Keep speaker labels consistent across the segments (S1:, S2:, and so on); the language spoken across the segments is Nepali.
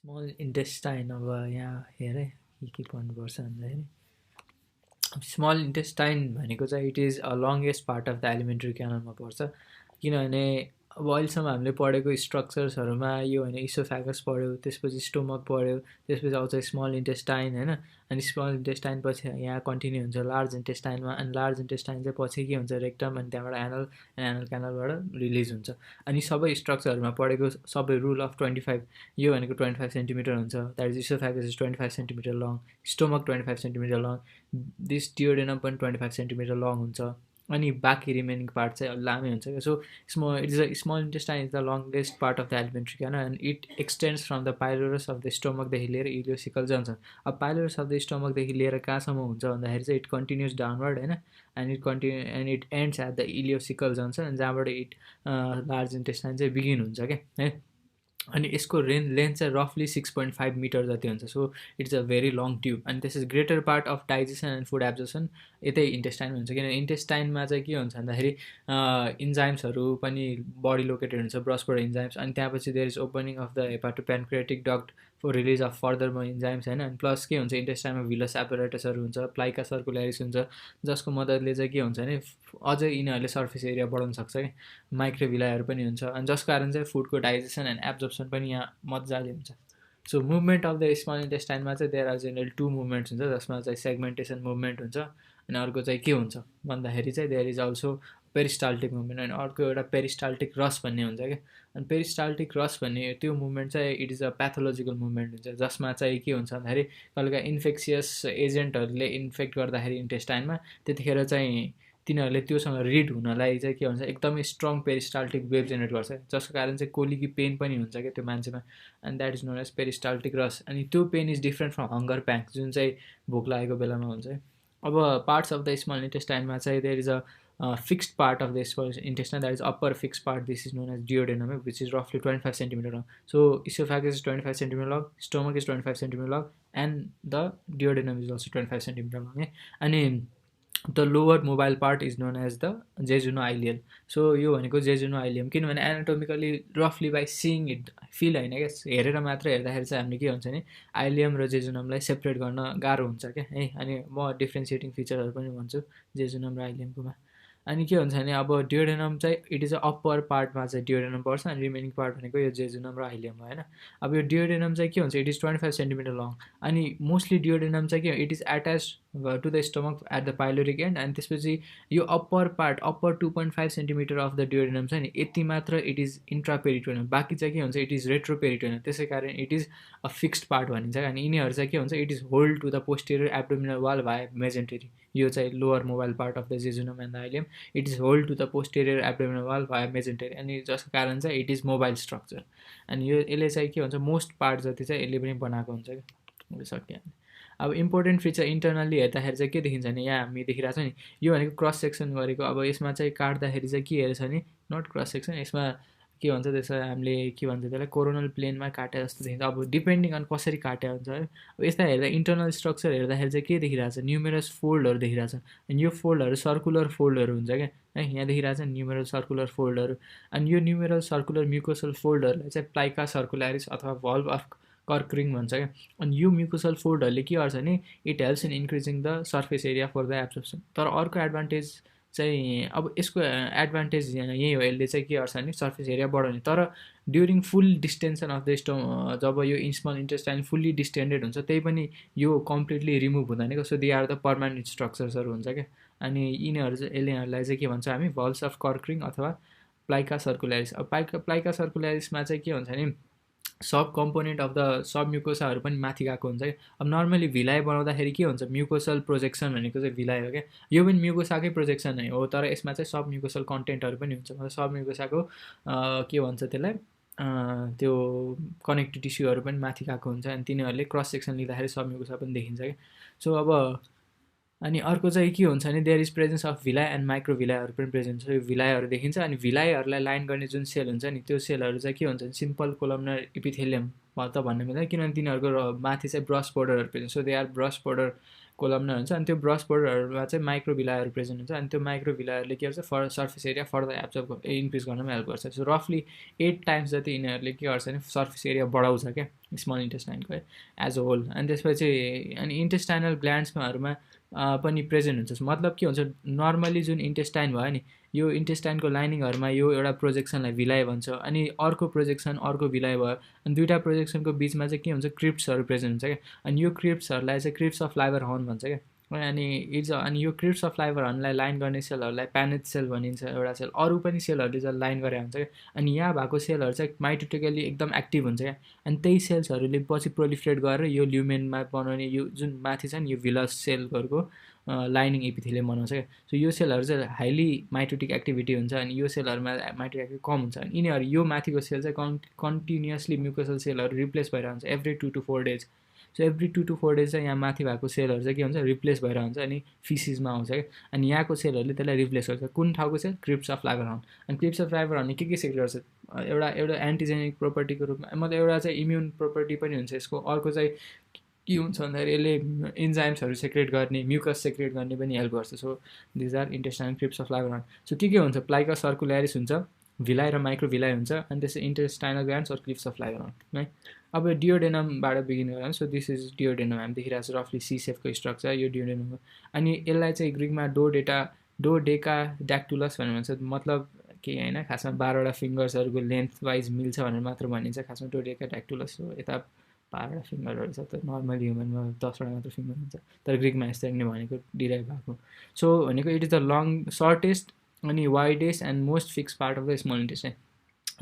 S1: स्मल इन्टेस्टाइन अब यहाँ हेर है के भन्नुपर्छ भन्दाखेरि स्मल इन्टेस्टाइन भनेको चाहिँ it is a longest part of the alimentary क्यानलमा पर्छ किनभने अब अहिलेसम्म हामीले पढेको स्ट्रक्चर्सहरूमा यो होइन इसोफ्यागस पढ्यो त्यसपछि स्टोमक पढ्यो त्यसपछि आउँछ स्मल इन्टेस्टाइन होइन अनि स्मल इन्टेस्टाइन पछि यहाँ कन्टिन्यू हुन्छ लार्ज इन्टेस्टाइनमा अनि लार्ज इन्टेस्टाइन चाहिँ पछि के हुन्छ रेक्टम अनि त्यहाँबाट एनल क्यानलबाट रिलिज हुन्छ अनि सबै स्ट्रक्चरहरूमा पढेको सबै रुल अफ 25 यो भनेको 25 सेन्टिमिटर हुन्छ that is oesophagus is 25 centimetre long stomach 25 centimetre long this duodenum पनि 25 सेन्टिमिटर लङ हुन्छ अनि बाँकी रिमेनिङ पार्ट चाहिँ लामै हुन्छ क्या so it is a small intestine is the longest part of the alimentary canal and it extends from the pylorus of the स्टोमकदेखि लिएर इलियोसिकल जन्सन अब पाइलोरस अफ द स्टोमकदेखि लिएर कहाँसम्म हुन्छ भन्दाखेरि चाहिँ इट कन्टिन्युस डाउनवर्ड होइन and it ends at the ileocaecal junction जहाँबाट इट लार्ज इन्टेस्टाइन चाहिँ बिगिन हुन्छ क्या है अनि यसको लेन्थ चाहिँ रफली 6.5 मिटर जति हुन्छ so it's a very long tube अनि this is greater part of digestion and food absorption यतै इन्टेस्टाइनमा हुन्छ किनभने इन्टेस्टाइनमा चाहिँ के हुन्छ भन्दाखेरि इन्जाइम्सहरू पनि बडी लोकेटेड हुन्छ ब्रसबाट इन्जाइम्स अनि त्यहाँपछि there is opening of the hepatopancreatic duct for release of further um enzymes होइन अनि प्लस के हुन्छ इन्टेस्टाइनमा भिलस एपरेटसहरू हुन्छ प्लाइका सर्कुल्यारिस हुन्छ जसको मद्दतले चाहिँ के हुन्छ भने अझै यिनीहरूले सर्फेस एरिया बढाउन सक्छ क्या माइक्रोभिलाहरू पनि हुन्छ अनि जसको कारण चाहिँ फुडको डाइजेसन एन्ड एब्जर्प्सन पनि यहाँ मजाले हुन्छ so movement of the small इन्टेस्टाइनमा चाहिँ देयर आर जेनरल 2 मुभमेन्ट्स हुन्छ जसमा चाहिँ सेगमेन्टेसन मुभमेन्ट हुन्छ अनि अर्को चाहिँ के हुन्छ भन्दाखेरि चाहिँ there is also peristaltic movement अनि अर्को एउटा पेरिस्टाल्टिक रस भन्ने हुन्छ क्या अनि पेरिस्टाल्टिक रस भन्ने त्यो मुभमेन्ट चाहिँ it is a pathological movement हुन्छ जसमा चाहिँ के हुन्छ भन्दाखेरि कहिलेका इन्फेक्सियस एजेन्टहरूले इन्फेक्ट गर्दाखेरि इन्टेस्टाइनमा त्यतिखेर चाहिँ तिनीहरूले त्योसँग रिड हुनलाई चाहिँ के भन्छ एकदमै स्ट्रङ पेरिस्टाल्टिक वेभ जेनेरेट गर्छ जसको कारण चाहिँ कोलिकी पेन पनि हुन्छ क्या त्यो मान्छेमा and that is known as peristaltic rush अनि त्यो pain is different from hunger pang जुन चाहिँ भोक लागेको बेलामा हुन्छ अब पार्ट्स अफ द स्मल इन्टेस्टाइनमा चाहिँ there is a fixed part of the small intestine that is upper fixed part this is known as duodenum which is रफली 25 centimetre long so oesophagus is 25 centimetre long stomach is 25 centimetre long and the duodenum is also 25 centimetre long अनि the lower mobile part is known as the jejunoileal so यो भनेको जेजुनोआइलियम किनभने एनाटोमिकली रफली बाई सिइङ इट फिल होइन क्या हेरेर मात्र हेर्दाखेरि चाहिँ हामीले के हुन्छ भने आइलियम र जेजुनमलाई सेपरेट गर्न गाह्रो हुन्छ क्या है अनि म डिफ्रेन्सिएटिङ फिचरहरू पनि भन्छु जेजुनम र आइलियमकोमा अनि के हुन्छ भने अब डियोडेनम चाहिँ इट इज अ अप्पर पार्टमा चाहिँ डियोडेनम पर्छ अनि रिमेनिङ पार्ट भनेको यो जेजुनम र आइलियम हो होइन अब यो डियोडेनम चाहिँ के हुन्छ इट इज 25 सेन्टिमिटर लङ अनि मोस्टली डियोडेनम चाहिँ के it is attach to the stomach at the pyloric end अनि त्यसपछि यो upper 2.5 centimetre of the duodenum छ नि यति मात्र इट इज इन्ट्रापेरिटोनियम बाँकी चाहिँ के हुन्छ इट इज रेट्रोपेरिटोनियम त्यसै कारण it is a fixed part भनिन्छ अनि यिनीहरू चाहिँ के हुन्छ it is hold to the posterior abdominal wall via mesentery यो चाहिँ lower mobile part of the jejunum and the ileum it is hold to the posterior abdominal wall via mesentery अनि जसको कारण चाहिँ इट इज मोबाइल स्ट्रक्चर अनि यो यसले चाहिँ के हुन्छ मोस्ट पार्ट जति चाहिँ यसले पनि बनाएको हुन्छ क्या सकिहाल्यो अब इम्पोर्टेन्ट फिचर इन्टरनल्ली हेर्दाखेरि चाहिँ के देखिन्छ भने यहाँ हामी देखिरहेको छ नि यो भनेको क्रस सेक्सन गरेको अब यसमा चाहिँ काट्दाखेरि चाहिँ के हेर्छ भने नट क्रस सेक्सन यसमा के भन्छ त्यसलाई हामीले के भन्छ त्यसलाई कोरोनल प्लेनमा काटे जस्तो देखिन्छ अब डिपेन्डिङ अन कसरी काटे हुन्छ है अब यस्ता हेर्दा इन्टरनल स्ट्रक्चर हेर्दाखेरि चाहिँ के देखिरहेछ न्युमेरस फोल्डहरू देखिरहेछ अनि यो फोल्डहरू सर्कुलर फोल्डहरू हुन्छ क्या है यहाँ देखिरहेछ न्युमेरल सर्कुलर फोल्डहरू अनि यो न्युमेरल सर्कुलर म्युकोसल फोल्डहरूलाई चाहिँ प्लाइका सर्कुल्यारिस अथवा भल्भ अफ कर्करिङ भन्छ क्या अनि यो म्युकोसल फोल्डहरूले के गर्छ भने it helps in increasing the surface area for the absorption तर अर्को एडभान्टेज चाहिँ अब यसको एडभान्टेज यही हो यसले चाहिँ के गर्छ भने सर्फेस एरिया बढाउने तर ड्युरिङ फुल डिस्टेन्सन अफ द जब यो स्मल इन्टेस्टाइन फुल्ली डिस्टेन्डेड हुन्छ त्यही पनि यो कम्प्लिटली रिमुभ हुँदैन क्या so they are the permanent स्ट्रक्चर्सहरू हुन्छ क्या अनि यिनीहरू चाहिँ यसलाई चाहिँ के भन्छ हामी भल्स अफ कर्करिङ अथवा प्लाइका सर्कुल्यारिस अब प्लाइका सर्कुल्यारिसमा चाहिँ के हुन्छ भने सब कम्पोनेन्ट अफ द सब म्युकोसाहरू पनि माथि गएको हुन्छ क्या अब नर्मली भिलाइ बनाउँदाखेरि के हुन्छ म्युकोसल प्रोजेक्सन भनेको चाहिँ भिलाइ हो क्या यो पनि म्युकोसाकै प्रोजेक्सन नै हो तर यसमा चाहिँ सब म्युकोसल कन्टेन्टहरू पनि हुन्छ मतलब सब म्युकोसाको के भन्छ त्यसलाई त्यो कनेक्टिभ टिस्युहरू पनि माथि गएको हुन्छ अनि तिनीहरूले क्रस सेक्सन लिँदाखेरि सब म्युकोसा पनि देखिन्छ क्या सो अब अनि अर्को चाहिँ के हुन्छ भने there is presence of villi and micro भिलाइहरू पनि प्रेजेन्ट छ यो भिलाइहरू देखिन्छ अनि भिलाइहरूलाई लाइन गर्ने जुन सेल हुन्छ नि त्यो सेलहरू चाहिँ के हुन्छ भने सिम्पल कोलमनर इपिथेलियम त भन्ने मिल्दैन किनभने तिनीहरूको माथि चाहिँ ब्रस बोर्डरहरू present so they are brush border columnar हुन्छ अनि त्यो ब्रस बोर्डहरुमा चाहिँ माइक्रोभिलाहरू प्रेजेन्ट हुन्छ अनि त्यो माइक्रोभिलाहरूले के गर्छ surface area further absorb increase गर्नमा हेल्प गर्छ सो रफली 8 टाइम्स जति यिनीहरूले के गर्छ भने सर्फेस एरिया बढाउँछ क्या स्मल इन्टेस्टाइनको एज अ होल अनि त्यसपछि अनि इन्टेस्टाइनल ग्ल्यान्ड्समाहरूमा पनि प्रेजेन्ट हुन्छ मतलब के हुन्छ नर्मली जुन इन्टेस्टाइन भयो नि यो इन्टेस्टाइनको लाइनिङहरुमा यो एउटा प्रोजेक्सनलाई भिलाइ भन्छ अनि अर्को प्रोजेक्सन अर्को भिलाइ भयो अनि दुईटा प्रोजेक्सनको बीचमा चाहिँ के हुन्छ क्रिप्सहरु प्रेजेन्ट हुन्छ क्या अनि यो क्रिप्सहरुलाई चाहिँ क्रिप्स अफ लाइभर हर्न भन्छ क्या अनि यो क्रिप्स अफ लाइभर हर्नलाई लाइन गर्ने सेलहरुलाई प्यानेट सेल भनिन्छ एउटा सेल अरु पनि सेलहरुले चाहिँ लाइन गरे हुन्छ क्या अनि यहाँ भएको सेलहरु चाहिँ माइटोटिकली एकदम एक्टिभ हुन्छ क्या अनि त्यही सेल्सहरुले पछि प्रोलिफरेट गरेर यो ल्युमेनमा बनाउने यो जुन माथि छ नि यो भिलस सेलहरुको लाइनिङ एपिथेलियम बनाउँछ क्या सो यो सेलहरु चाहिँ हाइली माइटोटिक एक्टिभिटी हुन्छ अनि यो सेलहरुमा माइटोटिक एक्टिभिटी कम हुन्छ अनि यिनीहरु यो माथिको सेल चाहिँ कन्टिन्युअसली म्युकोसल सेलहरु रिप्लेस भइरहन्छ every 2 to 4 days so every 2 to 4 days चाहिँ यहाँ माथि भएको सेलहरु चाहिँ के हुन्छ रिप्लेस भएर हुन्छ अनि फिसिसमा आउँछ क्या अनि यहाँको सेलहरुले त्यसलाई रिप्लेस गर्छ कुन ठाउँको सेल क्रिप्स अफ लाइभर हर्न अनि क्रिप्स अफ लाइभर हर्नले के सेक्रेट गर्छ एउटा एन्टिजेनिक प्रोपर्टीको रूपमा मतलब एउटा चाहिँ इम्युन प्रोपर्टी पनि हुन्छ यसको अर्को चाहिँ के हुन्छ भन्दाखेरि यसले इन्जाइम्सहरु सेक्रेट गर्ने म्युकस सेक्रेट गर्ने पनि हेल्प गर्छ so this are intestinal crypts of लाइभर हर्न सो के हुन्छ प्लाइका सर्कुल्यारिस हुन्छ भिलाइ र माइक्रोभिलाइ हुन्छ अनि त्यसै intestinal glands or crypts of लाइभर हर्न है अब डियोडेनमबाट बिगिन गरौँ सो दिस इज डियोडेनम हामी देखिरहेको छ रफली सी सेपको स्ट्रक्चर यो डियोडेनम हो अनि यसलाई चाहिँ ग्रिकमा डोडेका ड्याक्टुलस भनेर भन्छ मतलब के हैन खासमा 12 वटा फिङ्गर्सहरुको लेन्थ वाइज मिल्छ भनेर मात्र भनिन्छ खासमा डोडेका ड्याक्टुलस हो यता 12 वटा फिङ्गरहरु छ त नर्मली ह्युमनमा 10 वटा मात्र फिङ्गर हुन्छ तर ग्रिकमा यस्तै नै भनेको डिराइभ भएको सो भनेको इट इज द सर्टेस्ट अनि widest and most fix part of the small intestine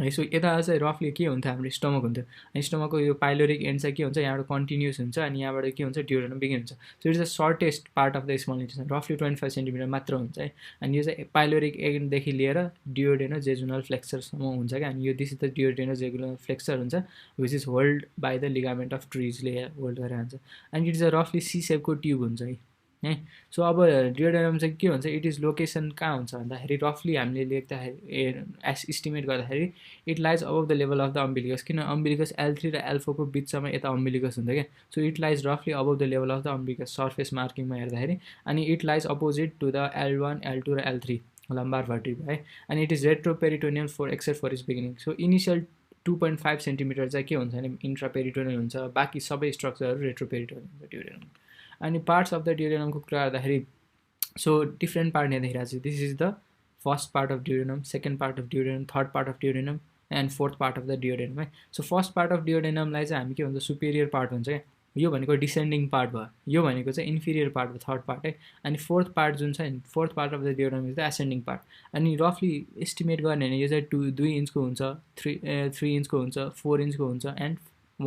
S1: है सो यता चाहिँ रफली के हुन्थ्यो हाम्रो स्टमक हुन्थ्यो अनि स्टमकको यो पाइलोरिक एन्ड चाहिँ के हुन्छ यहाँबाट कन्टिन्युस हुन्छ अनि यहाँबाट के हुन्छ डियोडेनम बिगिन हुन्छ so it is the shortest part of the small intestine रफली 25 सेन्टिमिटर मात्र हुन्छ है अनि यो चाहिँ पाइलोरिक एन्डदेखि लिएर डियोडेनो जेजुनल फ्लेक्सरसम्म हुन्छ क्या अनि यो this is the duodenojejunal flexure हुन्छ which is hold by the ligament of ट्रिजले होल्ड गरेर हुन्छ अनि इट इज अ रफली सी सेपको ट्युब हुन्छ है सो अब डियोडेनम चाहिँ के हुन्छ इट इज लोकेसन कहाँ हुन्छ भन्दाखेरि रफली हामीले लेख्दाखेरि एस्टिमेट गर्दाखेरि it lies अबभ the level of the umbilicus किन अम्बिलिकस L3 र L4 को बिचमा यता अम्बिलिकस हुन्छ क्या सो इट लाइज रफली above the level of the umbilicus surface मार्किङमा हेर्दाखेरि अनि it lies opposite to the L1, L2 र L3 लम्बार भर्टिब्रा है अनि it is retroperitoneal for except for its beginning so initial 2.5 centimetre चाहिँ के हुन्छ भने इन्ट्रापेरिटोनियल हुन्छ बाँकी सबै स्ट्रक्चरहरू रेट्रोपेरिटोनियल हुन्छ डियोडेनम अनि पार्ट्स अफ द डियोडेनमको कुरा गर्दाखेरि सो डिफ्रेन्ट पार्ट यहाँ देखिरहेको छु this is the first part of duodenum second part of duodenum third part of duodenum and fourth part of the duodenum है सो फर्स्ट पार्ट अफ डियोडेनमलाई चाहिँ हामी के भन्छ सुपेरियर पार्ट भन्छ क्या यो भनेको डिसेन्डिङ पार्ट भयो यो भनेको चाहिँ इन्फिरियर पार्ट भयो थर्ड पार्ट है अनि फोर्थ पार्ट जुन छ नि fourth part of the duodenum is the ascending part अनि रफली एस्टिमेट गर्ने भने यो चाहिँ 2 इन्चको हुन्छ 3 इन्चको हुन्छ 4 इन्चको हुन्छ एन्ड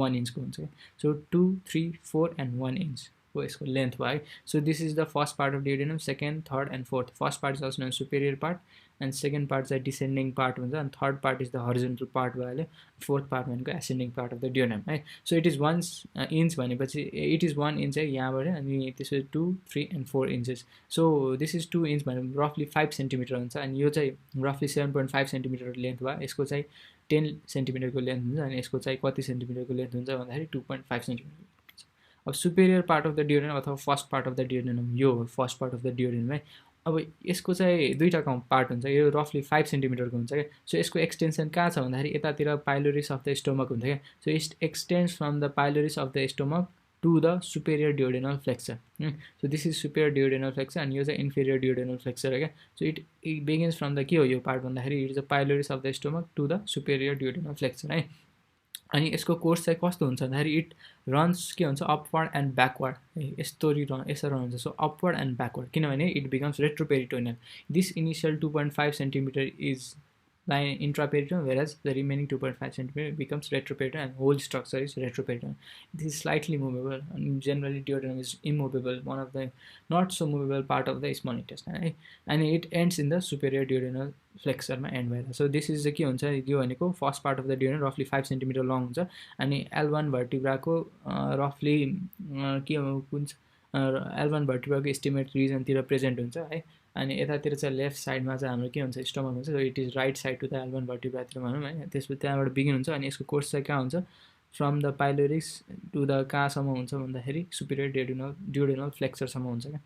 S1: 1 इन्चको हुन्छ सो 2, 3, 4 एन्ड 1 इन्च हो यसको लेन्थ भयो है so this is the first part of duodenum second third and fourth first part is also known superior part and second part चाहिँ डिसेन्डिङ पार्ट हुन्छ अनि third part is the horizontal part भइहाल्यो फोर्थ पार्ट भनेको ascending part of the duodenum है सो इट इज 1 इन्च भनेपछि इट इज 1 इन्च है यहाँबाट अनि त्यसपछि 2, 3 and 4 inches so this is 2 inch भने रफली 5 सेन्टिमिटर हुन्छ अनि यो चाहिँ रफली 7.5 सेन्टिमिटर लेन्थ भयो यसको चाहिँ 10 सेन्टिमिटरको लेन्थ हुन्छ अनि यसको चाहिँ कति सेन्टिमिटरको लेन्थ हुन्छ भन्दाखेरि 2.5 सेन्टिमिटर अब सुपेरियर पार्ट अफ द डियोडेनम अथवा फर्स्ट पार्ट अफ द डियोडेनम यो हो first part of the duodenum है अब यसको चाहिँ दुईटा पार्ट हुन्छ यो रफली 5 सेन्टिमिटरको हुन्छ क्या सो यसको एक्सटेन्सन कहाँ छ भन्दाखेरि यतातिर पाइलोरिस अफ द स्टोमक हुन्छ क्या so it extends from the pylorus of the stomach to the superior duodenal flexure so this is superior duodenal flexure अनि यो चाहिँ इन्फिरियर डियोडेनल फ्लेक्सर हो क्या so it begins from the के हो यो पार्ट भन्दाखेरि it is the pylorus of the stomach to the superior duodenal flexure है अनि यसको कोर्स चाहिँ कस्तो हुन्छ भन्दाखेरि इट रन्स के हुन्छ अपवर्ड एन्ड ब्याकवर्ड यसरी हुन्छ सो अपवर्ड एन्ड ब्याकवर्ड किनभने it becomes retroperitoneal this initial 2.5 centimetre is line intraperitoneal whereas the remaining 2.5 centimeter becomes retroperitoneal and whole structure is retroperitoneal. This is slightly movable and generally duodenum is immovable, one of the not so movable part of the small intestine, right? And it ends in the superior duodenal flexor ma end bhayera. So this is the ke huncha yo bhaneko first part of the duodenum roughly 5 cm long huncha ani L1 vertebra ko roughly ke huncha L1 vertebra को estimate region तिर present हुन्छ है अनि यतातिर चाहिँ लेफ्ट साइडमा चाहिँ हाम्रो के हुन्छ स्टमक हुन्छ so it is right side to the L1 vertebra तिर भनौँ है त्यसपछि त्यहाँबाट बिगिन हुन्छ अनि यसको कोर्स चाहिँ कहाँ हुन्छ फ्रम द पाइलोरिक्स टु द कहाँसम्म हुन्छ भन्दाखेरि सुपिरियर ड्युडेनल फ्लेक्सरसम्म हुन्छ क्या,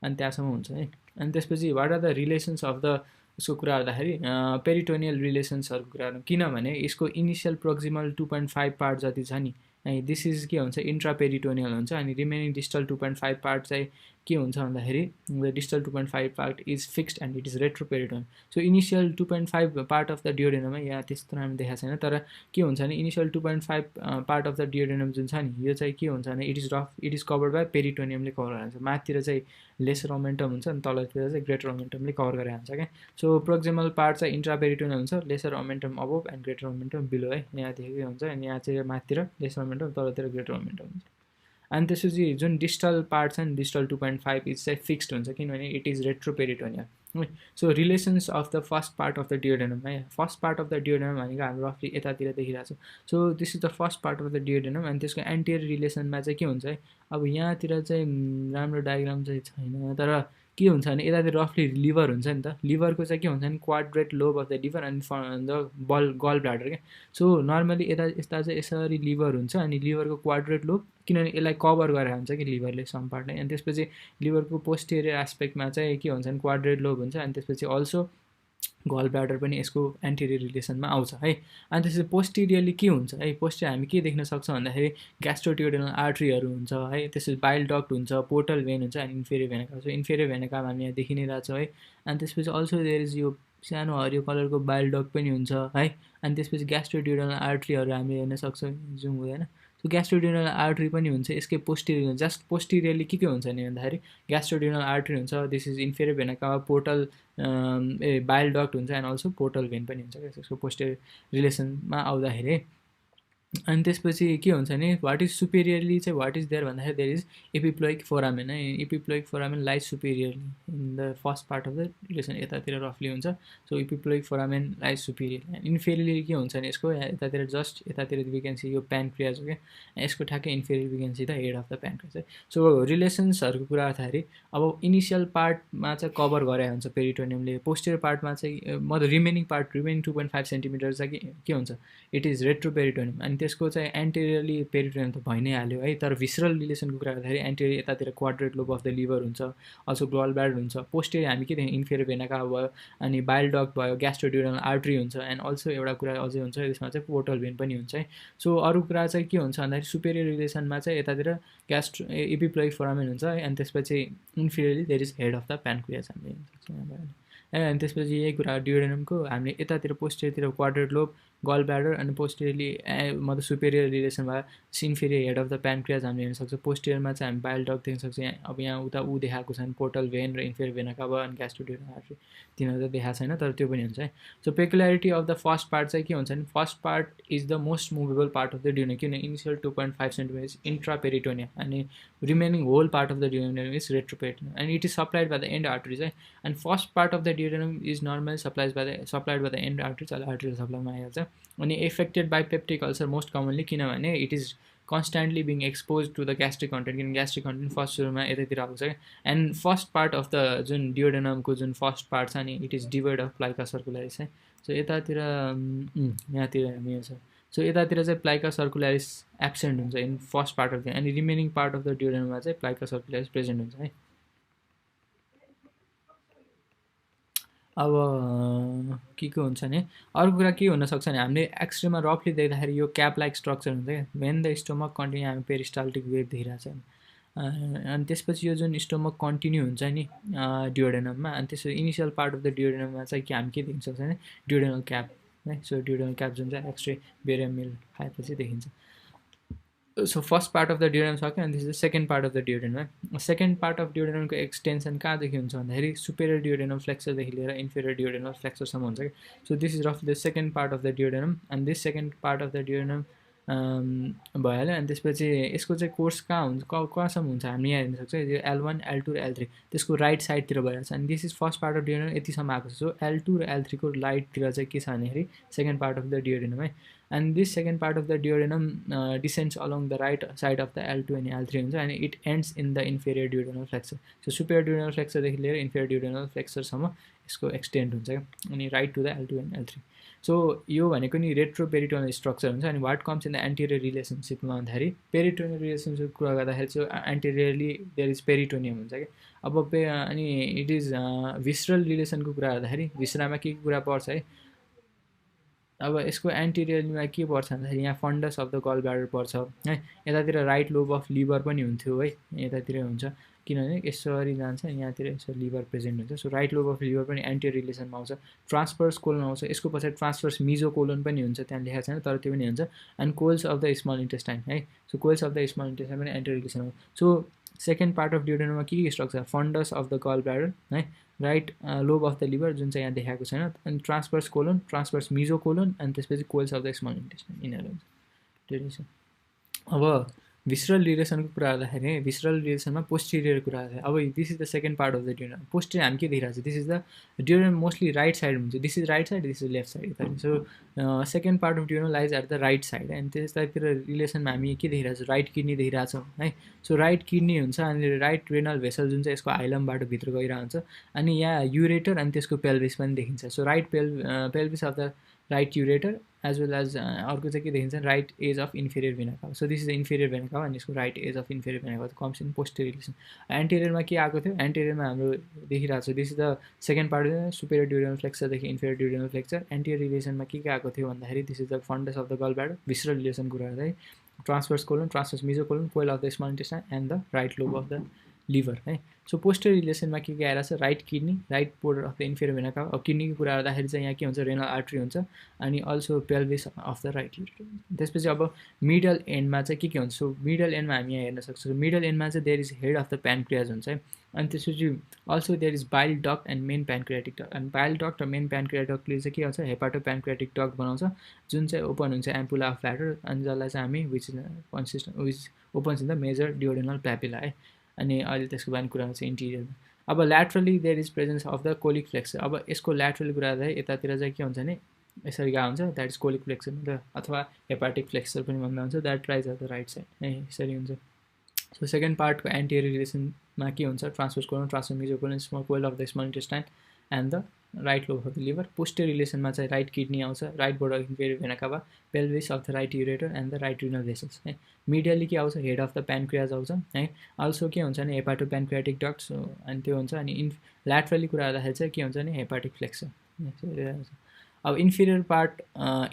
S1: अनि त्यहाँसम्म हुन्छ है। अनि त्यसपछि what are the relations of the यसको कुरा गर्दाखेरि पेरिटोनियल रिलेसन्सहरूको कुरा गर्नु, किनभने यसको इनिसियल प्रोक्सिमल 2.5 पार्ट जति छ नि, दिस इज के हुन्छ इन्ट्रापेरिटोनियल हुन्छ, अनि रिमेनिङ डिस्टल 2.5 पार्ट चाहिँ के हुन्छ भन्दाखेरि the distal 2.5 part is fixed and it is retroperitoneal. So initial 2.5 part of the duodenum है, यहाँ त्यस्तो राम्रो देखाएको छैन, तर के हुन्छ भने initial 2.5 part of the duodenum जुन छ नि, यो चाहिँ के हुन्छ भने इट इज कभर्ड बाई पेरिटोनियमले कभर गरेर हुन्छ। माथितिर चाहिँ लेसर ओमेन्टम हुन्छ अनि तलतिर चाहिँ ग्रेटर ओमेन्टमले कभर गरेर हुन्छ क्या। सो प्रोक्सिमल पार्ट चाहिँ इन्ट्रापेरिटोनियल हुन्छ, lesser ओमेन्टम above and greater ओमेन्टम below है, यहाँ देखेकै हुन्छ। अनि यहाँ चाहिँ माथितिर लेसर ओमेन्टम, तलतिर ग्रेटर ओमेन्टम हुन्छ। अनि त्यसपछि जुन डिस्टल पार्ट छ नि, डिस्टल 2.5 इज चाहिँ फिक्स्ड हुन्छ, किनभने it is retroperitoneal. So relations of the first part of the duodenum है, first part of the duodenum भनेको हाम्रो रफली यतातिर देखिरहेको छ। So this is the first part of the duodenum, अनि त्यसको एन्टियर रिलेसनमा चाहिँ के हुन्छ है, अब यहाँतिर चाहिँ राम्रो डायग्राम चाहिँ छैन, तर के हुन्छ भने यतातिर रफली लिभर हुन्छ नि त, लिभरको चाहिँ के हुन्छ भने quadrate lobe of the liver अनि द गल ब्लाडर क्या। सो नर्मली यता चाहिँ यसरी लिभर हुन्छ, अनि लिभरको क्वाड्रेट लोब, किनभने यसलाई कभर गरेर हुन्छ कि लिभरले सम पार्ट नै। अनि त्यसपछि लिभरको पोस्टेरियर एस्पेक्टमा चाहिँ के हुन्छ भने क्वाड्रेट लोब हुन्छ, अनि त्यसपछि अल्सो गल ब्लाडर पनि यसको एन्टेरियर रिलेसनमा आउँछ है। अनि त्यसपछि पोस्टेरियरली के हुन्छ है, पोस्टेरियर हामी के देख्न सक्छौँ भन्दाखेरि ग्यास्ट्रोड्युडेनल आर्ट्रीहरू हुन्छ है, त्यसपछि बाइल डक्ट हुन्छ, पोर्टल भेन हुन्छ, अनि इन्फेरियर भेना। सो इन्फेरियर भेनाका हामी यहाँ देखि नै रहेछौँ है। अनि त्यसपछि अल्सो देयर इज यो सानो हरियो कलरको बाइल डक्ट पनि हुन्छ है। अनि त्यसपछि ग्यास्ट्रोड्युडेनल आर्ट्रीहरू हामीले हेर्न सक्छौँ, जुम हुँदैन। सो ग्यास्ट्रोड्युडेनल आर्ट्री पनि हुन्छ, यसकै पोस्टेरियर, जस्ट पोस्टेरियरली के हुन्छ नि भन्दाखेरि ग्यास्ट्रोड्युडेनल आर्ट्री हुन्छ, this is inferior vena cava portal bile duct हुन्छ, एन्ड अल्सो पोर्टल भेन पनि हुन्छ त्यसको पोस्टेरियर रिलेसनमा आउँदाखेरि। अनि त्यसपछि के हुन्छ भने वाट इज सुपेरियरली चाहिँ वाट इज देयर भन्दाखेरि देयर इज एपिप्लोइक फोरामेन है, epiploic foramen lies superiorly in the first part of the relation, यतातिर रफली हुन्छ। So epiploic foramen lies superior. Inferiorly के हुन्छ भने यसको यतातिर जस्ट यतातिर भिकेन्सी यो प्यानक्रियाज हो क्या, यसको ठ्याक्कै inferior vacancy the head of the pancreas है। सो रिलेसन्सहरूको कुरा गर्दाखेरि अब इनिसियल पार्टमा चाहिँ कभर गरे हुन्छ पेरिटोनियमले, पोस्टेरियर पार्टमा चाहिँ मतलब रिमेनिङ 2.5 सेन्टिमिटर चाहिँ के हुन्छ, इट इज रेट्रोपेरिटोनियम। अनि त्यसको चाहिँ एन्टेरियरली पेरिटोनियम त भइ नै हाल्यो है, तर भिसरल रिलेसनको कुरा गर्दाखेरि एन्टेरियर यतातिर quadrate lobe of the liver हुन्छ, अल्सो गल ब्लाडर हुन्छ, पोस्टेरियर हामी के देख्यौँ इन्फेरियर भेना भयो, अनि बाइल डक्ट भयो, ग्यास्ट्रोड्युडेनल आर्ट्री हुन्छ, एन्ड अल्सो एउटा कुरा अझै हुन्छ त्यसमा चाहिँ पोर्टल भेन पनि हुन्छ है। सो अरू कुरा चाहिँ के हुन्छ भन्दाखेरि सुपेरियर रिलेसनमा चाहिँ यतातिर एपिप्लोइक फोरामेन हुन्छ है, अनि त्यसपछि inferiorly there is head of the pancreas हामीले हेर्न सक्छौँ है। अनि त्यसपछि यही कुरा डियोडेनमको हामीले यतातिर पोस्टेरियरतिर क्वाड्रेट लोब, गल ब्लाडर, अनि पोस्टेरियरली मतलब सुपेरियर रिलेसन भयो inferior head of the pancreas हामीले हेर्न सक्छौँ। पोस्टेरियरमा चाहिँ हामी बाइल डक्ट देख्न सक्छौँ, अब यहाँ उता ऊ देखाएको छन् पोर्टल भेन र इन्फेरियर भेनाका भयो, अनि ग्यास्ट्रोड्युडेनल आर्ट्री तिनीहरू त देखाएको छैन, तर त्यो पनि हुन्छ है। So peculiarity of the first part चाहिँ के हुन्छ भने first part is the most movable part of the duodenum, किन इनिसियल 2.5 सेन्टिमिटर इज इन्ट्रापेरिटोनियम, अनि remaining whole part of the duodenum is retroperitoneum, and it is supplied by the end arteries है। And first part of the duodenum is normally supplied by the end arteries, arteries सप्लाइमा आइहाल्छ। अनि affected by peptic ulcer most commonly, किनभने it is constantly being expose to the gastric content, किनभने ग्यास्ट्रिक कन्टेन्ट फर्स्ट सुरुमा यतातिर आउँछ क्या। And first part of the जुन डियोडेनमको जुन फर्स्ट पार्ट छ नि, it is devoid of plica circularis है। सो यतातिर यहाँतिर हामी हेर्छ, सो यतातिर चाहिँ प्लाइका सर्कुलारिस एब्सेन्ट हुन्छ in first part of the, अनि रिमेनिङ पार्ट अफ द डियोडेनममा चाहिँ प्लाइका सर्कुलारिस प्रेजेन्ट हुन्छ है। अब के हुन्छ भने अर्को कुरा के हुनसक्छ भने हामीले एक्सरेमा रफली देख्दाखेरि यो क्याप लाइक स्ट्रक्चर हुन्छ क्या, वेन द स्टोमक कन्टिन्यू हामी पेरिस्टाल्टिक वेभ देखिरहेको छ। अनि त्यसपछि यो जुन स्टोमक कन्टिन्यू हुन्छ नि डियोडेनममा, अनि त्यसपछि इनिसियल पार्ट अफ द डियोडेनममा चाहिँ के हामी के देख्न सक्छ भने डियोडेनल क्याप है। सो डियोडेनल क्याप जुन चाहिँ एक्सरे बेरियम मिल खाएपछि देखिन्छ। So first part of the duodenum सक्यो, अनि त्यसपछि second part of the duodenum. Second part of डियोडेनमको एक्सटेन्सन कहाँदेखि हुन्छ भन्दाखेरि सुपेरियर डियोडेनल फ्लेक्सरदेखि लिएर इन्फेरियर डियोडेनल फ्लेक्सरसम्म हुन्छ कि। So this is rough the second part of the duodenum, and this second part of the duodenum भइहाल्यो। अनि त्यसपछि यसको चाहिँ कोर्स कहाँ हुन्छ, कहाँसम्म हुन्छ हामी यहाँ हेर्न सक्छौँ, यो L1, L2 र L3 त्यसको राइट साइडतिर भइरहेको छ। अनि this is first part of duodenum यतिसम्म आएको छ। सो L2 र L3 को राइटतिर चाहिँ के छ भन्दाखेरि second part of the duodenum है। And this second part of the duodenum descends along the right side of the L2 अनि L3 हुन्छ, अनि it ends in the inferior duodenal flexure. So superior duodenal फ्लेक्सरदेखि लिएर इन्फेरियर डियोडेनल फ्लेक्सरसम्म यसको एक्सटेन्ड हुन्छ क्या, अनि right to the L2 and L3। So यो भनेको नि रेट्रोपेरिटोनियल स्ट्रक्चर हुन्छ अनि what comes in the anterior रिलेसनसिपमा भन्दाखेरि पेरिटोनियल रिलेसनसिप कुरा गर्दाखेरि चाहिँ एन्टेरियरली देयर इज पेरिटोनियम हुन्छ क्या अब अनि इट इज भिसरल रिलेसनको कुरा गर्दाखेरि भिसरामा के कुरा पर्छ है अब यसको एन्टेरियरमा के पर्छ भन्दाखेरि यहाँ funds of the gall bladder पर्छ है यतातिर राइट लोब अफ लिभर पनि हुन्थ्यो है यतातिर हुन्छ किनभने यसरी जान्छ यहाँतिर यसो लिभर प्रेजेन्ट हुन्छ so right lobe of liver पनि एन्टेरियर रिलेसनमा आउँछ ट्रान्सफर्स कोलन आउँछ यसको पछाडि ट्रान्सफर्स मिजो कोलन पनि हुन्छ त्यहाँ लेखाएको छैन तर त्यो पनि हुन्छ and coils of the small intestine है so coils of the small intestine पनि एन्टेरियर रिलेसन हो सो सेकेन्ड पार्ट अफ ड्युडेनममा के structure fundus of the gall bladder है right lobe of the liver जुन चाहिँ यहाँ देखाएको छैन अनि transverse colon transverse mesocolon अनि त्यसपछि coils of the small intestine यिनीहरू हुन्छ त्यो रहेछ अब भिसरल रिलेसनको कुरा गर्दाखेरि भिसरल रिलेसनमा पोस्टिरियर कुरा गर्दाखेरि अब this is the second part of the duodenum posterior हामी के देखिरहेको छ this is the duodenum mostly right side हुन्छ this is right side this is left side so second part of duodenum lies at the right side अनि त्यतातिर रिलेसनमा हामी के देखिरहेको छौँ राइट किडनी देखिरहेको छौँ है सो राइट किडनी हुन्छ अनि राइट रेनल भेसल जुन चाहिँ यसको आइलमबाट भित्र गइरहेको हुन्छ अनि यहाँ युरेटर अनि त्यसको पेल्भिस पनि देखिन्छ so right pelvis of the right ureter as well as अर्को चाहिँ के देखिन्छ right edge of inferior vena cava so this is inferior vena cava अनि यसको right edge of inferior vena cava comes in posterior relation एन्टेरियरमा के आएको थियो एन्टेरियरमा हाम्रो देखिरहेको छ this is the second part superior duodenal फ्लेक्चरदेखि इन्फेरियर ड्युडेनल फ्लेक्चर एन्टेरियर रिलेसनमा के आएको थियो भन्दाखेरि this is the funds of the gall bladder visceral relation कुरा गर्दै transverse colon transverse mesocolon coil of the small intestine and the right lobe of the liver है सो पोस्टेरियर रिलेसनमा के आएर छ right kidney right border of the inferior vena cava अब किडनीको कुरा गर्दाखेरि चाहिँ यहाँ के हुन्छ रेनल आर्टरी हुन्छ अनि also pelvis of the right ureter त्यसपछि अब मिडल एन्डमा चाहिँ के हुन्छ सो मिडल एन्डमा हामी यहाँ हेर्न सक्छौँ मिडल एन्डमा चाहिँ there is head of the pancreas हुन्छ है अनि त्यसपछि also there is bile duct and main pancreatic duct अनि बाइल डक्ट र मेन प्यानक्रियाटिक डक्टले चाहिँ के हुन्छ हेपाटो प्यानक्रियाटिक डक्ट बनाउँछ जुन चाहिँ ओपन हुन्छ एम्पुला अफ ब्ल्याडर अनि जसलाई चाहिँ हामी which opens in the major duodenal papilla है अनि अहिले त्यसको बारेमा कुरा गर्छ इन्टिरियरमा अब laterally there is presence of the colic flexure अब यसको ल्याटरली कुरा गर्दा यतातिर चाहिँ के हुन्छ भने यसरी गएको हुन्छ द्याट इज कोलिक फ्लेक्सर अथवा हेपाटिक फ्लेक्सर पनि भन्दा हुन्छ that rise of the right side है यसरी हुन्छ सो सेकेन्ड पार्टको एन्टेरियर रिलेसनमा के हुन्छ transverse colon transverse mesocolon small coil of the small intestine and the right lobe of the liver posterior रिलेसनमा चाहिँ राइट किडनी आउँछ right border of inferior vena cava pelvis of the right ureter and the right renal vessels है मिडियली के आउँछ हेड अफ द प्यानक्रियाज आउँछ है अल्सो के हुन्छ भने हेपाटो प्यानक्रियाटिक डक्ट अनि त्यो हुन्छ अनि ल्याटरली कुरा गर्दाखेरि चाहिँ के हुन्छ भने हेपाटिक फ्लेक्सर अब inferior part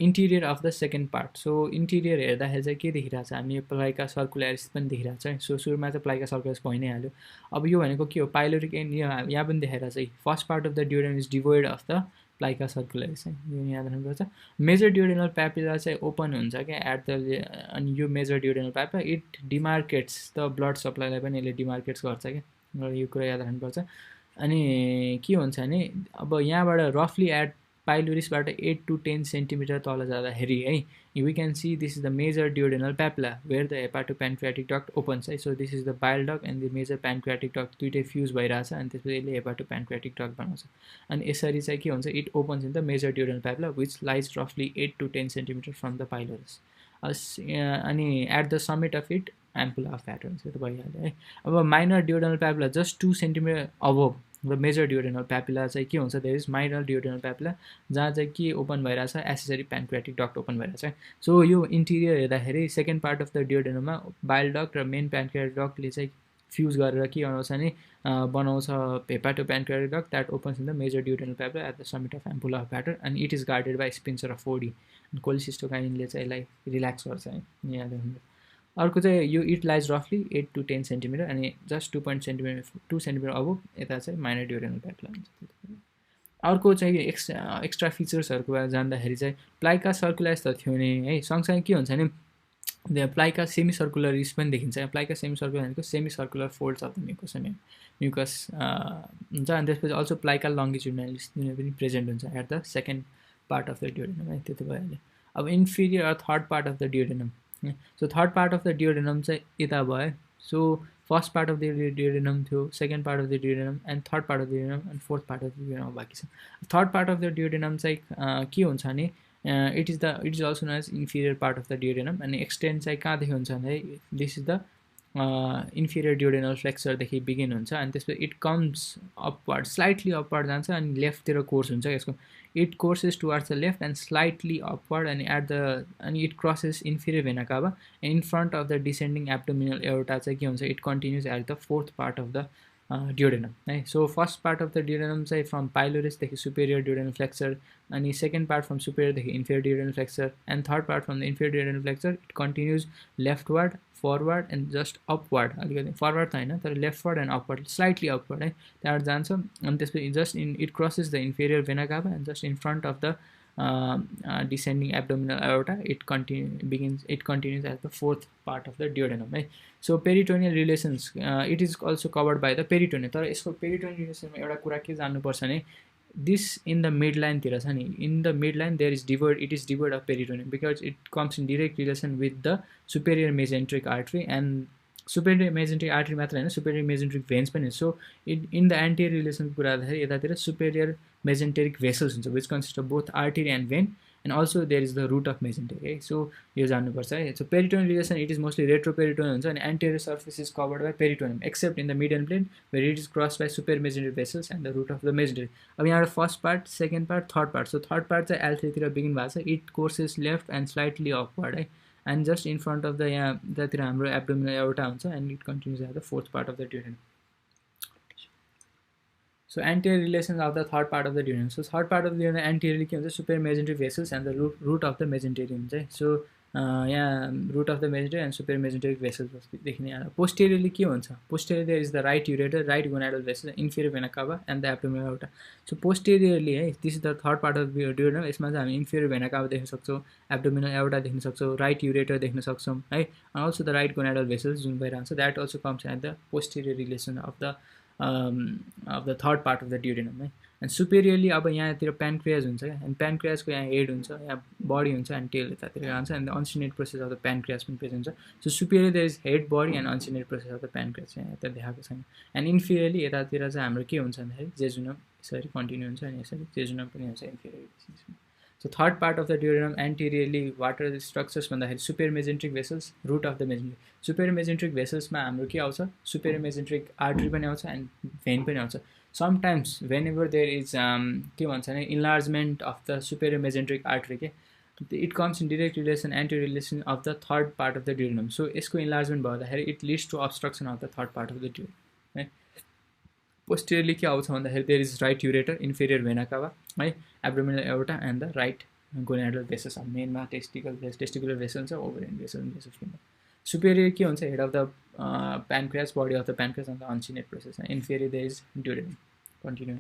S1: interior of the second part so interior हेर्दाखेरि चाहिँ के देखिरहेको छ हामी प्लाइका सर्कुल्यारिस पनि देखिरहेको छ है सो सुरुमा चाहिँ प्लाइका सर्कुल्यारिस भइ नै हाल्यो अब यो भनेको के हो पाइलोरिक एन्ड यहाँ पनि देखाइरहेको छ first part of the duodenum is devoid of the plica circularis है यो याद राख्नुपर्छ मेजर ड्युडेनल प्यापिला चाहिँ ओपन हुन्छ क्या एट द अनि यो major duodenal प्यापिला it demarcates the blood सप्लाईलाई पनि यसले डिमार्केट्स गर्छ क्या यो कुरा याद राख्नुपर्छ अनि के हुन्छ भने अब यहाँबाट रफली एट पाइलोरिसबाट 8 to 10 सेन्टिमिटर तल जाँदाखेरि है we can see this is the major duodenal papilla where the hepatopancreatic duct opens है so this is the bile duct and the major pancreatic duct दुइटै फ्युज भइरहेछ अनि त्यसपछि यसले हेपाटो प्यानक्रियाटिक डक्ट बनाउँछ अनि यसरी चाहिँ के हुन्छ it opens in the major duodenal papilla which lies रफली 8 to 10 centimetre from the pylorus अनि at the summit of it ampulla of फ्याट हुन्छ त्यो भइहाल्यो है अब minor duodenal papilla just 2 centimetre above र मेजर ड्युडेनल प्यापिला चाहिँ के हुन्छ there is minor duodenal papilla जहाँ चाहिँ के ओपन भइरहेछ एसेसरी प्यानक्रियाटिक डक्ट ओपन भइरहेछ सो यो इन्टिरियर हेर्दाखेरि सेकेन्ड पार्ट अफ द ड्युडेनममा बाइल डक्ट र मेन प्यानक्रियाटिक डक्टले चाहिँ फ्युज गरेर के बनाउँछ भने बनाउँछ hepatopancreatic duct that opens in the major duodenal papilla at the summit of ampulla of bladder and it is guarded by sphincter of Oddi कोलिसिस्टोकाइनले चाहिँ यसलाई रिल्याक्स गर्छ है यहाँ अर्को चाहिँ यो इट लाइज रफली 8 to 10 सेन्टिमिटर अनि जस्ट 2 सेन्टिमिटर अब यता चाहिँ माइनर ड्युडेनल प्यापिला हुन्छ अर्को चाहिँ एक्स्ट्रा फिचर्सहरूको बारे जान्दाखेरि चाहिँ प्लाइका सर्कुल्यारिस त थियो नि है सँगसँगै के हुन्छ भने प्लाइका सेमी सर्कुलरिस पनि देखिन्छ प्लाइका सेमी सर्कुलर भनेको semicircular folds of the mucous हुन्छ अनि त्यसपछि अल्सो प्लाइका लङ्गिट्युडिनालिस पनि प्रेजेन्ट हुन्छ at the second part of the duodenum है त्यो त भइहाल्यो अब inferior or third part of the duodenum so third part of the duodenum चाहिँ यता भयो so first part of the duodenum थियो second part of the duodenum and third part of the duodenum and fourth part of the duodenum बाँकी छ third part of the duodenum चाहिँ के हुन्छ भने it is also known as inferior part of the duodenum अनि एक्सटेन्ड चाहिँ कहाँदेखि हुन्छ भने this is the inferior duodenal फ्लेक्सरदेखि बिगिन हुन्छ अनि त्यसपछि it comes upward slightly upward जान्छ अनि लेफ्टतिर कोर्स हुन्छ यसको it courses towards the left and slightly upward, and it crosses inferior vena cava. In front of the descending abdominal aorta चाहिँ के हुन्छ, it continues at the fourth part of the duodenum है. So first part of the duodenum चाहिँ from pylorus देखि superior duodenal flexure, अनि second part from superior देखि inferior duodenal flexure, and third part from the inferior duodenal flexure it continues leftward, forward and just upward, अलिकति forward त हैन तर leftward and upward, slightly upward है, त्यहाँबाट जान्छ. अनि त्यसपछि just it crosses the inferior vena cava, and just in front of the descending abdominal aorta it continues as the fourth part of the duodenum है. So peritoneal relations it is also covered by the peritoneum. तर यसको peritoneal relation मा एउटा कुरा के जान्नुपर्छ भने, this in the midline तिर छ नि, in the midline it is devoid of peritoneum because it comes in direct relation with the superior mesenteric artery, and superior mesenteric artery मात्र हैन, superior mesenteric veins पनि. So in the anterior relation कुरा गर्दाखेरि यतातिर superior mesenteric vessels हुन्छ which consist of both artery and vein, and also there is the root of mesentery है. So यो जान्नुपर्छ है. So peritoneal relation it is mostly retroperitoneal हुन्छ, and anterior surface is covered by peritoneum except in the median plane where it is crossed by superior mesenteric vessels and the root of the mesentery. अब यहाँबाट first part, second part, third part. So third part चाहिँ L3 तिर begin भएको छ, it courses left and slightly upward है, and just in front of the यहाँ त्यतातिर हाम्रो abdominal aorta हुन्छ, and it continues as the fourth part of the duodenum. So anterior relations of the third part of the duodenum. So third part of the duodenum anteriorly के हुन्छ, superior mesenteric vessels and the root of the mesentery हुन्छ है. So यहाँ root of the mesentery and superior mesenteric vessels देखिने आएर. Posteriorly के हुन्छ, posteriorly there is the right ureter, right gonadal vessels, inferior vena cava and the abdominal aorta. So posteriorly है, this is the third part of the duodenum. यसमा चाहिँ हामी inferior vena cava देख्न सक्छौँ, abdominal aorta देख्न सक्छौँ, right ureter देख्न सक्छौँ है, and also the right gonadal vessels जुन भइरहन्छ, that also comes at the posterior relation of the third part of the duodenum है. And superiorly अब यहाँतिर pancreas हुन्छ क्या, and pancreas को यहाँ head हुन्छ, यहाँ body हुन्छ, and tail यतातिर जान्छ, and the uncinate process of the pancreas पनि present हुन्छ. So superiorly there is head, body and uncinate process of the pancreas यहाँ यता देखाएको छैन. And inferiorly यतातिर चाहिँ हाम्रो के हुन्छ भन्दाखेरि jejunum यसरी continue हुन्छ, अनि यसरी jejunum पनि हुन्छ inferior. So third part of the duodenum anteriorly what are the structures भन्दाखेरि superior mesenteric vessels, root of the mesentery. Superior mesenteric vessels मा हाम्रो के आउँछ, superior mesenteric artery पनि आउँछ and vein पनि आउँछ. Sometimes whenever there is के भन्छ भने enlargement of the superior mesenteric artery के, it comes in direct relation, anterior relation of the third part of the duodenum. So यसको enlargement भन्दाखेरि it leads to obstruction of the third part of the duodenum है. Posteriorly के आउँछ भन्दाखेरि there is right ureter, inferior vena cava है, abdominal aorta and the right gonadal vessels. मेनमा testicular vessels छ, ovarian vessels. Superior के हुन्छ, head of the pancreas, body of the pancreas and the uncinate process. Inferior there is duodenum. Continue.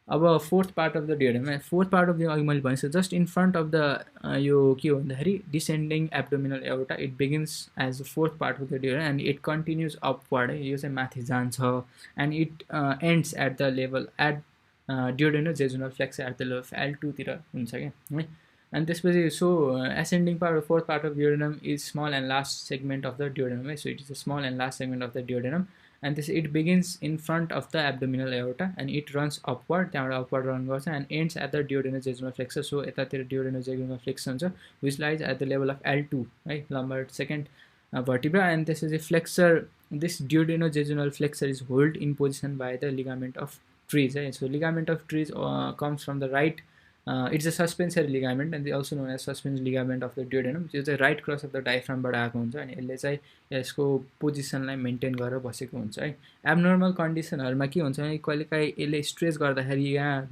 S1: अब fourth part of the duodenum, fourth part of the अघि मैले भनेको just in front of the यो के हो भन्दाखेरि descending abdominal aorta, it begins as the fourth part of the duodenum and it continues upward है, यो चाहिँ माथि जान्छ, and it ends at the level at duodenojejunal flexure at the level of L2 तिर हुन्छ क्या है. And त्यसपछि so ascending part of fourth part of duodenum is small and last segment of the duodenum है. So it is a small and last segment of the duodenum, and this it begins in front of the abdominal aorta and it runs upward, त्यहाँबाट upward run गर्छ, and ends at the duodenojejunal flexure. So यतातिर duodenojejunal flexure हुन्छ which lies at the level of L2 है, lumbar second vertebra, and this is a flexure. This duodenojejunal flexure is held in position by the ligament of Treves है. So ligament of Treves comes from the right. It's a suspensory ligament and they also known as suspensory ligament of the duodenum. It's the right cross of the diaphragm बाट आएको हुन्छ, अनि यसले चाहिँ यसको पोजिसनलाई मेन्टेन गरेर बसेको हुन्छ है. एब्नर्मल कन्डिसनहरुमा के हुन्छ भने कहिलेकाहीँ यसले स्ट्रेच गर्दाखेरि यहाँ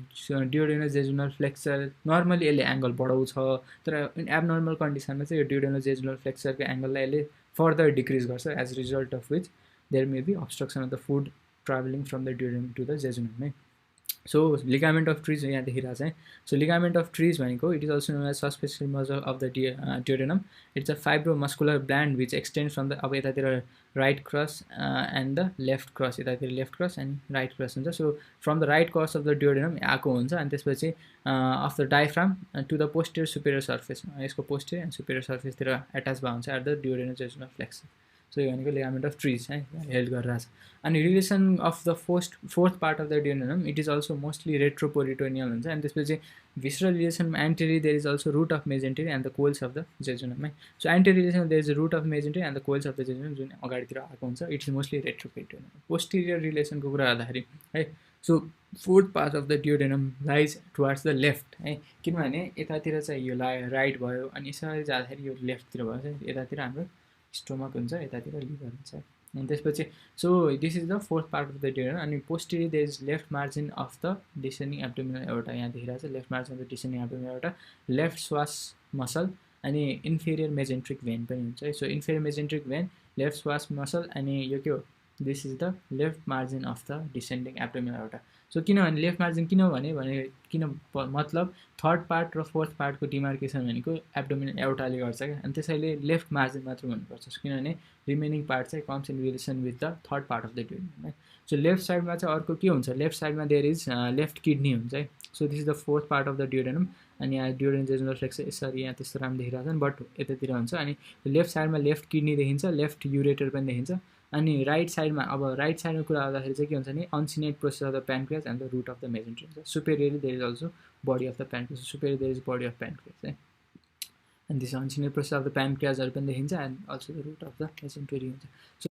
S1: duodenojejunal flexure नर्मली यसले एंगल बढाउँछ, तर एब्नर्मल कन्डिसनमा चाहिँ यो duodenojejunal flexure को एंगललाई यसले फर्दर डिक्रिज गर्छ, as a result of which there may be obstruction of the food traveling from the duodenum to the jejunum है. So ligament of Treves यहाँ देखिरहेछ है. So ligament of Treves भनेको it is also known as suspensory muscle of the duodenum. It's a fibromuscular band which extends from the अब यतातिर right cross and the left cross, यतातिर left cross and right cross हुन्छ. So from the right cross of the duodenum आएको हुन्छ, अनि त्यसपछि of the diaphragm to the posterior superior surface, यसको posterior and superior surface तिर attach भएको हुन्छ at the duodenojejunal flexure. So यो भनेको लिगामेन्ट अफ ट्रिज है हेल्ड गरिरहेछ अनि relation of the fourth part of the duodenum it is also mostly retroperitoneal हुन्छ अनि त्यसपछि भिसरल रिलेसनमा anterior there is also root of mesentery and the coils of the jejunum है so anterior relation there is root of mesentery and the coils of the jejunum जुन अगाडितिर आएको हुन्छ it is mostly retroperitoneal posterior रिलेसनको कुरा गर्दाखेरि है so fourth part of the duodenum lies towards the left है किनभने यतातिर चाहिँ यो राइट भयो अनि यसरी जाँदाखेरि यो लेफ्टतिर भयो यतातिर हाम्रो स्टोमक हुन्छ यतातिर लिभर हुन्छ अनि त्यसपछि so this is the fourth part of the duodenum अनि posterior there is left margin of the descending abdominal aorta यहाँ देखिरहेको छ left margin of the descending abdominal aorta left psoas muscle अनि इन्फेरियर मेजेन्ट्रिक भेन पनि हुन्छ है so inferior mesenteric vein left psoas muscle अनि यो के हो this is the left margin of the descending abdominal aorta so किनभने लेफ्ट मार्जिन किन भने किन मतलब थर्ड पार्ट र फोर्थ पार्टको डिमार्केसन भनेको एब्डोमिनल एउटाले गर्छ क्या अनि त्यसैले लेफ्ट मार्जिन मात्र हुनुपर्छ किनभने रिमेनिङ पार्ट चाहिँ comes in relation with the third part of the duodenum है सो लेफ्ट साइडमा चाहिँ अर्को के हुन्छ लेफ्ट साइडमा देयर इज लेफ्ट किडनी हुन्छ है so this is the fourth part of the duodenum अनि यहाँ ड्युडेनम जेजुनल फ्लेक्स यसरी यहाँ त्यस्तो राम्रो देखिरहेको छ बट यतातिर हुन्छ अनि लेफ्ट साइडमा लेफ्ट किडनी देखिन्छ लेफ्ट युरेटर पनि देखिन्छ अनि राइट साइडमा अब राइट साइडमा कुरा गर्दाखेरि चाहिँ के हुन्छ भने uncinate process of the pancreas and the root of the mesentery हुन्छ superiorly there is also body of the pancreas superior there is body of pancreas है and this uncinate process of the प्यानक्रियासहरू पनि देखिन्छ and also the root of the mesentery हुन्छ